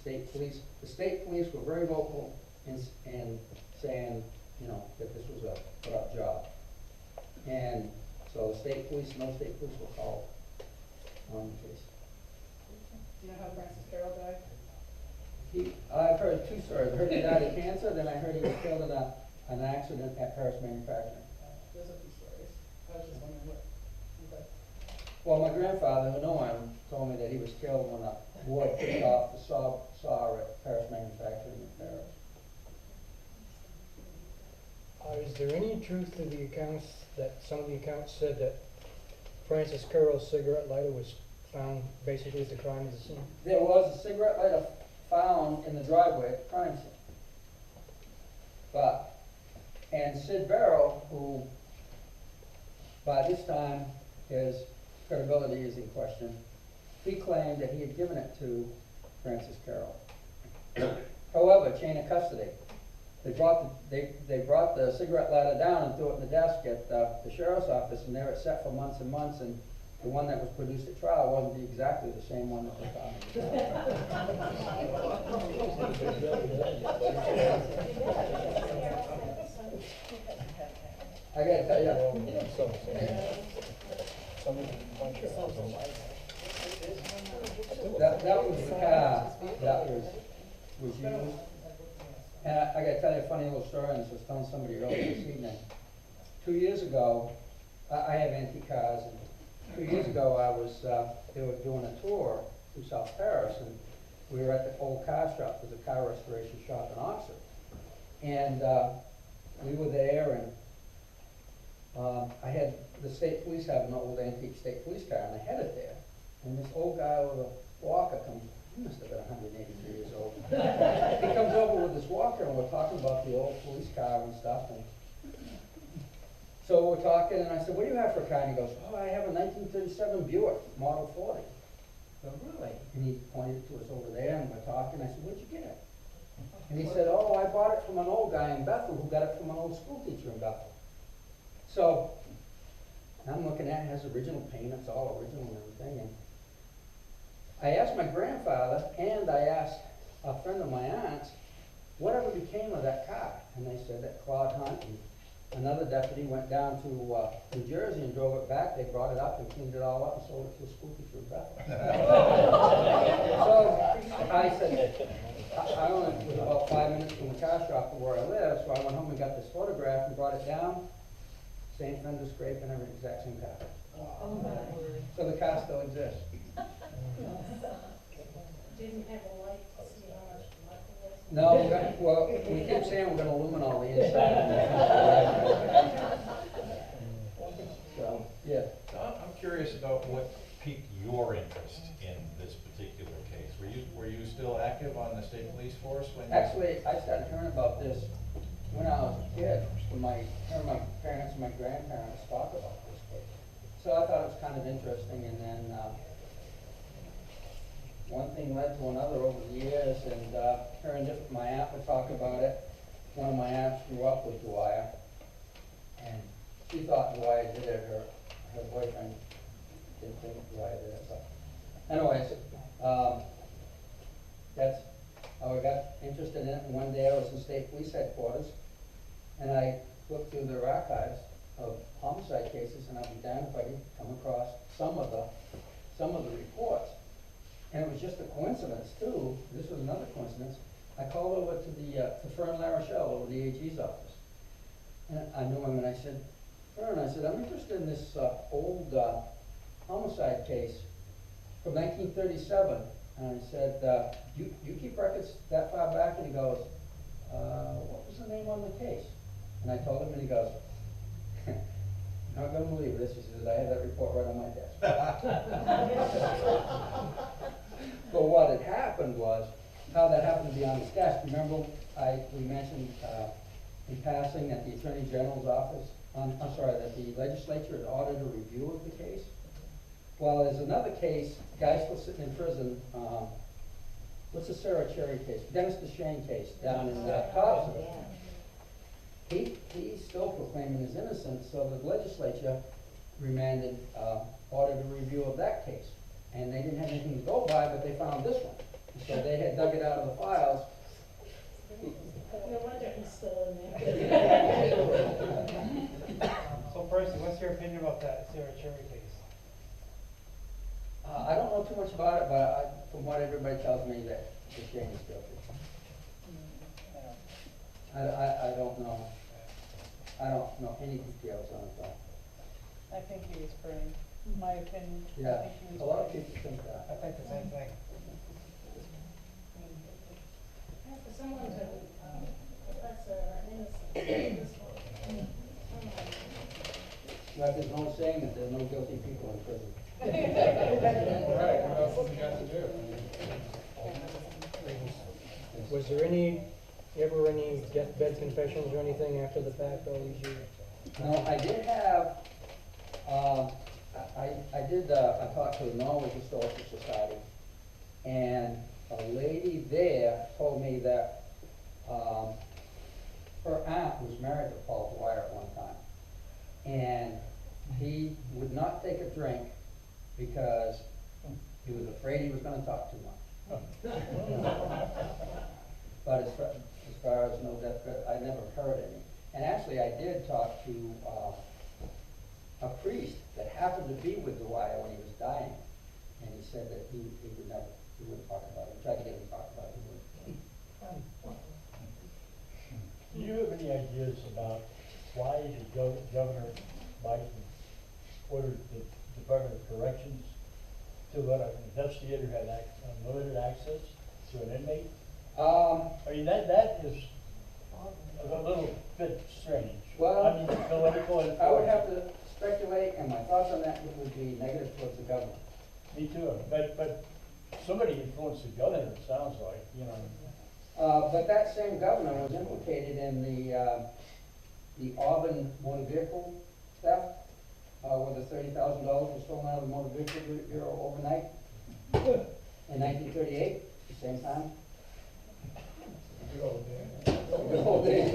Speaker 3: state police were very vocal in saying, you know, that this was a put-up job. And so the state police and no state police were called on the case.
Speaker 11: Do you know how Francis Carroll died?
Speaker 3: I've heard two stories. I heard he died of cancer, then I heard he was killed in an accident at Paris Manufacturing.
Speaker 11: There's a few stories. I was just wondering what. Okay.
Speaker 3: Well, my grandfather, who knew him, told me that he was killed when a boy picked off the saw at Paris Manufacturing in Paris.
Speaker 12: Is there any truth to the accounts that some of the accounts said that Francis Carroll's cigarette lighter was found basically at the crime scene?
Speaker 3: There was a cigarette lighter found in the driveway at the crime scene. And Sid Barrow, who by this time his credibility is in question, he claimed that he had given it to Francis Carroll. However, chain of custody. They brought the cigarette lighter down and threw it in the desk at the sheriff's office, and there it sat for months and months, and the one that was produced at trial wasn't exactly the same one that they found. I gotta tell you, that was the car that was used. And I gotta tell you a funny little story, and this was telling somebody earlier this evening. 2 years ago, I have antique cars, and 2 years ago they were doing a tour through South Paris, and we were at the old car shop, there's a car restoration shop in Oxford. And we were there, and I had the state police have an old antique state police car, and I had it there. And this old guy with a walker comes, he must have been 183 years old. He comes over with his walker, and we're talking about the old police car and stuff. And so we're talking, and I said, "What do you have for a car?" And he goes, "Oh, I have a 1937 Buick Model 40. I go, "Really?" And he pointed to us over there, and we're talking. I said, "Where'd you get it?" And he said, "Oh, I bought it from an old guy in Bethel who got it from an old school teacher in Bethel." So I'm looking at it, it has original paint, it's all original and everything. And I asked my grandfather, and I asked a friend of my aunt's, whatever became of that car? And they said that Claude Hunt and another deputy went down to, New Jersey and drove it back. They brought it up and cleaned it all up and sold it to a school teacher in Bethel. So I said, I only was about 5 minutes from the car shop from where I live, so I went home and got this photograph and brought it down. Same fender scrape and every exact same car. So the car still exists.
Speaker 7: Didn't have a light to see how much money it was.
Speaker 3: No, well, we keep saying we're gonna luminol the inside. So, yeah.
Speaker 8: I'm curious about what piqued your interest in this particular case. Were you still active on the state police force when you?
Speaker 3: Actually, I started hearing about this when I was a kid, when hearing my parents and my grandparents talk about this case. So I thought it was kind of interesting, and then, one thing led to another over the years, and, hearing my aunt would talk about it. One of my aunts grew up with Dwyer, and she thought Dwyer did it, her boyfriend didn't think Dwyer did it, but anyways, that's how I got interested in it. And one day I was in state police headquarters, and I looked through their archives of homicide cases, and I'd be damned if I didn't come across some of the reports. And it was just a coincidence too. This was another coincidence. I called over to Fern LaRochelle over the AG's office, and I knew him, and I said, Fern, I said, I'm interested in this old homicide case from 1937. And I said, you keep records that far back? And he goes, what was the name on the case? And I told him, and he goes, you're not going to believe this. He says, I have that report right on my desk. But what had happened was, how that happened to be on his desk. Remember, we mentioned in passing that the Attorney General's office, that the legislature had ordered a review of the case. Well, there's another case, guy's still sitting in prison. What's the Sarah Cherry case? Dennis DeShane case down in Thompson. He's still proclaiming his innocence, so the legislature ordered a review of that case. And they didn't have anything to go by, but they found this one. So they had dug it out of the files.
Speaker 7: No wonder he's still in there.
Speaker 12: So Percy, what's your opinion about that Sarah Cherry case?
Speaker 3: I don't know too much about it, but from what everybody tells me, that DeShane is guilty. I don't know. I don't know any details on it though.
Speaker 11: I think he was framed, in my opinion. I
Speaker 3: Yeah,
Speaker 11: think he was
Speaker 3: a lot of
Speaker 11: framed.
Speaker 3: people think that.
Speaker 12: I think the same thing.
Speaker 7: For someone to profess an innocence, this one.
Speaker 3: But there's no saying that there's no guilty people in prison.
Speaker 12: Right, what else has he got to do? Was there ever any deathbed confessions or anything after the fact all these years?
Speaker 3: No, I did have, I talked to the Norway Historical Society, and a lady there told me that her aunt was married to Paul Dwyer at one time, and he would not take a drink because he was afraid he was going to talk too much. But as far as no deathbed, I never heard any. And actually, I did talk to a priest that happened to be with Dwyer when he was dying, and he said that he wouldn't talk about it. He tried to get him to talk about it. He wouldn't.
Speaker 6: Do you have any ideas about why the Governor Biden ordered the Department of Corrections to let an investigator have unlimited access to an inmate? I mean, that is a little bit strange.
Speaker 3: Well,
Speaker 6: I mean, political and.
Speaker 3: I would have to speculate, and my thoughts on that would be negative towards the government.
Speaker 6: Me too, but somebody influenced the governor, it sounds like, you know.
Speaker 3: But that same governor was implicated in the Auburn motor vehicle theft, where the $30,000 was stolen out of the motor vehicle bureau overnight in 1938, the same time. Good old days.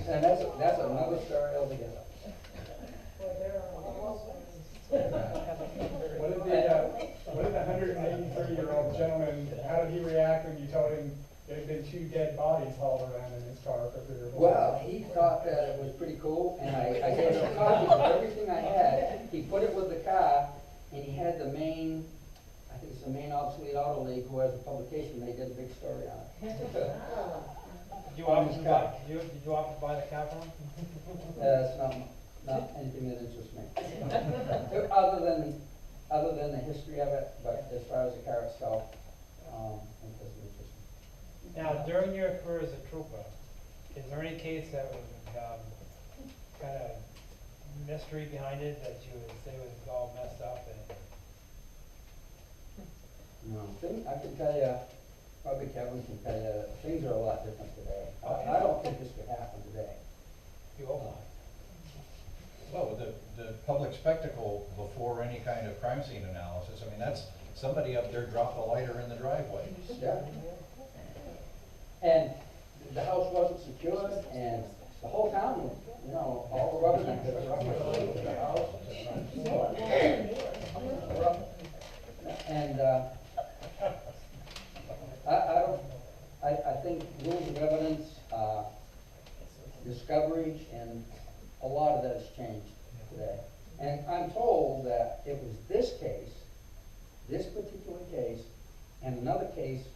Speaker 3: And that's another story altogether.
Speaker 13: What did the 183-year-old gentleman, how did he react when you told him there had been 2 dead bodies hauled around in his car for 3 or 4
Speaker 3: Well,
Speaker 13: days?
Speaker 3: he thought a copy of everything I had. He put it with the car, and he had the Maine, I think it's the Maine Obsolete Auto League, who has a publication, they did a big story on it.
Speaker 12: Did you offer to buy, did you offer to buy the car from him?
Speaker 3: It's not anything that interests me. Other than the history of it, but as far as the car itself, it doesn't interest me.
Speaker 12: Now, during your career as a trooper, is there any case that was, kind of mystery behind it that you would say was all messed up and?
Speaker 3: No, I can tell you, probably Kevin can tell you, things are a lot different today. I don't think this could happen today.
Speaker 12: You hope not.
Speaker 8: Well, the public spectacle before any kind of crime scene analysis, I mean, that's, somebody up there dropped a lighter in the driveway.
Speaker 3: Yeah. And the house wasn't secured, and the whole town, you know, all the rubber and the house. And, I think rules of evidence, discovery, and a lot of that has changed today. And I'm told that it was this case, this particular case, and another case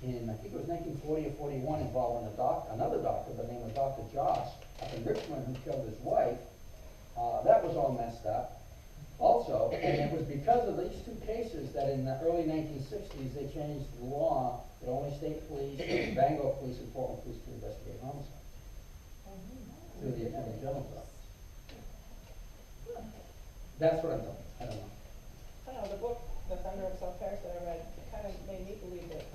Speaker 3: in, I think it was 1940 or 41, involving another doctor by the name of Dr. Joss up in Richmond, who killed his wife. That was all messed up also, and it was because of these two cases that in the early 1960s they changed the law that only state police, Bangor police, and Portland police could investigate homicide through the Attorney General's office. That's what I'm talking. I don't know.
Speaker 7: I don't know, the book, The Thunder of South Paris that I read, kind of made me believe that,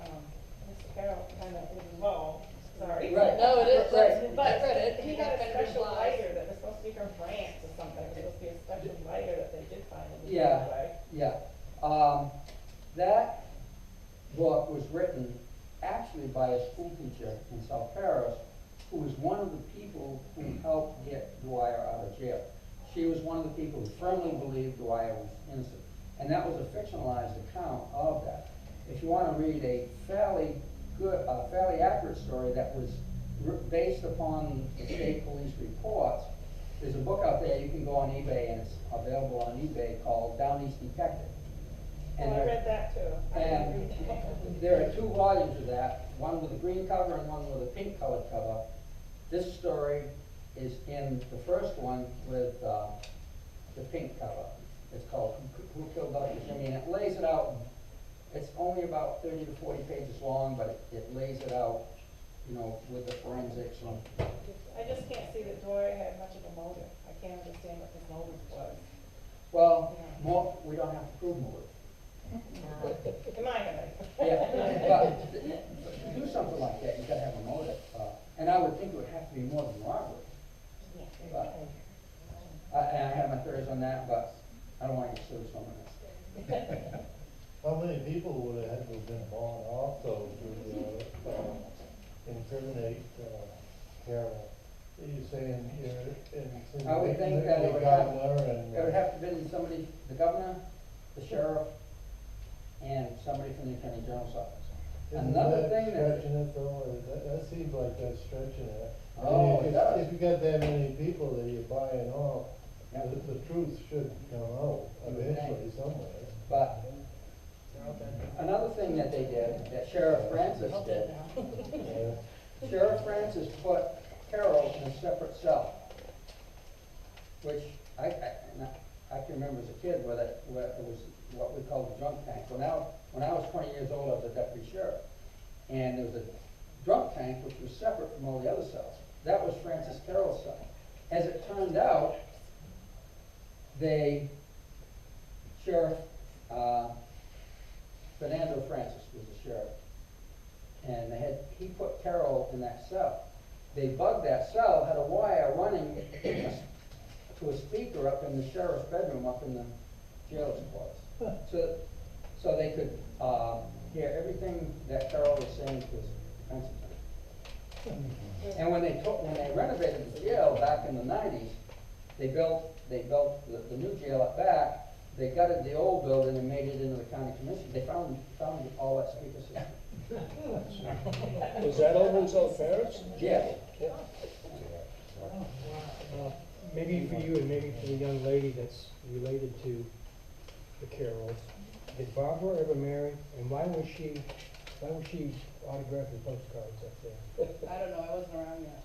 Speaker 7: Mr. Carroll kind of was involved. Sorry.
Speaker 3: Right.
Speaker 11: No, it is,
Speaker 3: Right.
Speaker 11: but I read it.
Speaker 7: He had a special lighter that was supposed to be from France or something. It was supposed to be a special lighter that they did find in the driveway.
Speaker 3: Yeah. That book was written actually by a school teacher in South Paris who was one of the people who helped get Dwyer out of jail. She was one of the people who firmly believed Dwyer was innocent. And that was a fictionalized account of that. If you want to read a fairly accurate story that was based upon the state police reports, there's a book out there, you can go on eBay, and it's available on eBay, called Down East Detective. And
Speaker 7: I read that too.
Speaker 3: and there are 2 volumes of that, one with a green cover and one with a pink colored cover. This story is in the first one with the pink cover. It's called Who Killed Dr. Jimmy, and it lays it out. It's only about 30 to 40 pages long, but it lays it out, you know, with the forensics.
Speaker 7: I just can't see that Dwyer had much of a motive. I can't understand what his motive was.
Speaker 3: Well, we don't have to prove motive.
Speaker 7: In my head.
Speaker 3: Yeah, but to do something like that, you've got to have a motive. And I would think it would have to be more than robbery. But, and I have my theories on that, but I don't want to get sued someone else.
Speaker 6: How many people would have had to have been bought off though to incriminate Carol? You're saying you're
Speaker 3: I would think that it would have to have been somebody, the governor, the sheriff, and somebody from the Attorney General's office. Another thing that
Speaker 6: stretching it though, that seems like that's stretching it.
Speaker 3: Oh, it does.
Speaker 6: If you got that many people that you're buying off,
Speaker 3: Yeah.
Speaker 6: the truth should come out eventually somewhere.
Speaker 3: But another thing that they did, that Sheriff Francis did, Sheriff Francis put Carol in a separate cell, which I can remember as a kid where it was what we called the drunk tank. When I was 20 years old, I was a deputy sheriff, and there was a drunk tank which was separate from all the other cells. That was Francis Carroll's cell. As it turned out, Sheriff Fernando Francis was the sheriff, and he put Carol in that cell. They bugged that cell, had a wire running to a speaker up in the sheriff's bedroom up in the jail's quarters. So they could hear everything that Carol was saying to his defense attorney. And when they renovated the jail back in the 90s, they built the new jail up back. They gutted the old building and made it into the county commission. They found all that speaker system.
Speaker 9: Was that over in South Paris?
Speaker 3: Yeah.
Speaker 12: maybe for you and maybe for the young lady that's related to the Carrolls, did Barbara ever marry? And why was she autographing postcards up there?
Speaker 11: I don't know, I wasn't around yet.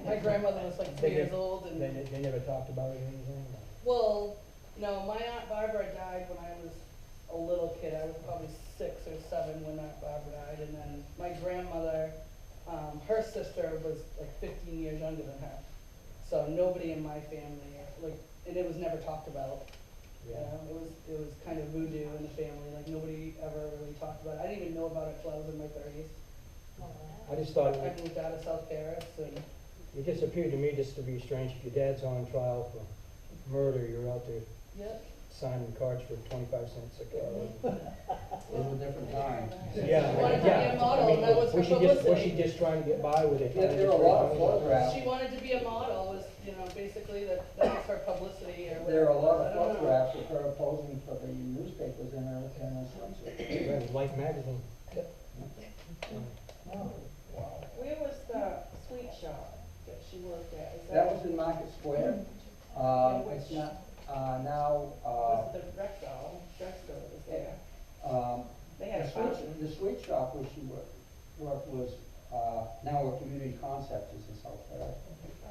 Speaker 11: My grandmother was like 3 years old and.
Speaker 12: They never talked about it or anything? Or?
Speaker 11: Well, no, my Aunt Barbara died when I was a little kid. I was probably 6 or 7 when Aunt Barbara died. And then my grandmother, her sister was like 15 years younger than her. So nobody in my family, like, and it was never talked about. You know, it was kind of voodoo in the family. Like nobody ever really talked about it. I didn't even know about it till I was in my 30s.
Speaker 12: I just thought
Speaker 11: I moved out of South Paris and.
Speaker 12: it just appeared to me just to be strange. If your dad's on trial for murder, you're out there
Speaker 11: Yep.
Speaker 12: signing cards for 25 cents a card.
Speaker 3: It was a different time.
Speaker 12: Yeah,
Speaker 11: She wanted to be a model, and that was her
Speaker 12: was she
Speaker 11: publicity.
Speaker 12: just trying to get by with it?
Speaker 3: Yeah, there were a lot of photographs.
Speaker 11: She wanted to be a model, was, you know, basically that was her publicity or whatever.
Speaker 3: There are a lot
Speaker 11: I
Speaker 3: of
Speaker 11: don't know.
Speaker 3: photographs of her posing for the newspapers in her swimsuit.
Speaker 12: Yeah, it was Life magazine.
Speaker 7: Where was the sweet shop that she worked at? Is
Speaker 3: That was in Market Square. It's not, now,
Speaker 7: Was it the drugstore that was there? They had a fountain.
Speaker 3: the sweet shop where she worked was, now where Community Concepts is in South Paris.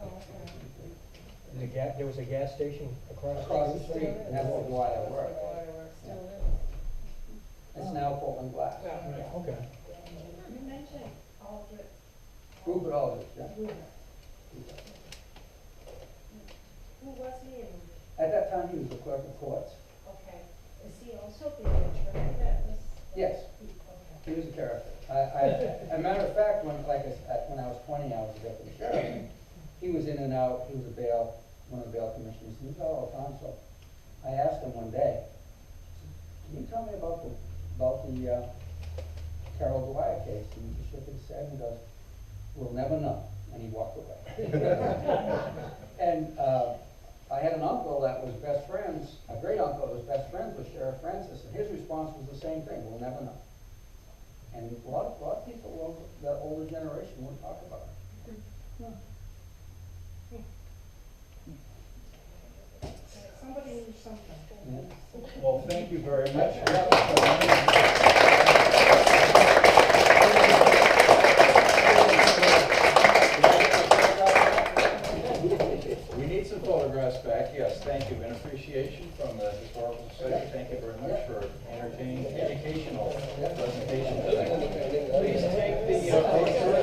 Speaker 7: Oh, okay.
Speaker 12: There was a gas station across
Speaker 3: Across the street, and that's why I
Speaker 7: That's
Speaker 3: work.
Speaker 7: where Waterworks still is.
Speaker 3: It's now Portland Glass.
Speaker 7: Yeah.
Speaker 12: Okay.
Speaker 10: You mentioned Aldrich.
Speaker 3: Rupert Aldrich, yeah.
Speaker 10: Who was he and,
Speaker 3: At that time, he was the clerk of courts.
Speaker 10: okay, is he also the attorney that was?
Speaker 3: Yes.
Speaker 10: Okay.
Speaker 3: He was a character. As a matter of fact, when I was 20, I was a deputy sheriff. He was in and out. He was one of the bail commissioners. He was out all the time. So I asked him one day, "Can you tell me about the Carol Dwyer case?" And he just shook his head and goes, "We'll never know." And he walked away. And I had an uncle that was best friends, a great uncle that was best friends with Sheriff Francis, and his response was the same thing: "We'll never know." And a lot of people, the older generation, won't talk about it.
Speaker 7: Somebody knew something.
Speaker 3: Yeah.
Speaker 1: Well, thank you very much. We need some photographs back, yes, thank you, and appreciation from the Historical Society. Thank you very much for entertaining, educational presentation. Please take the brochure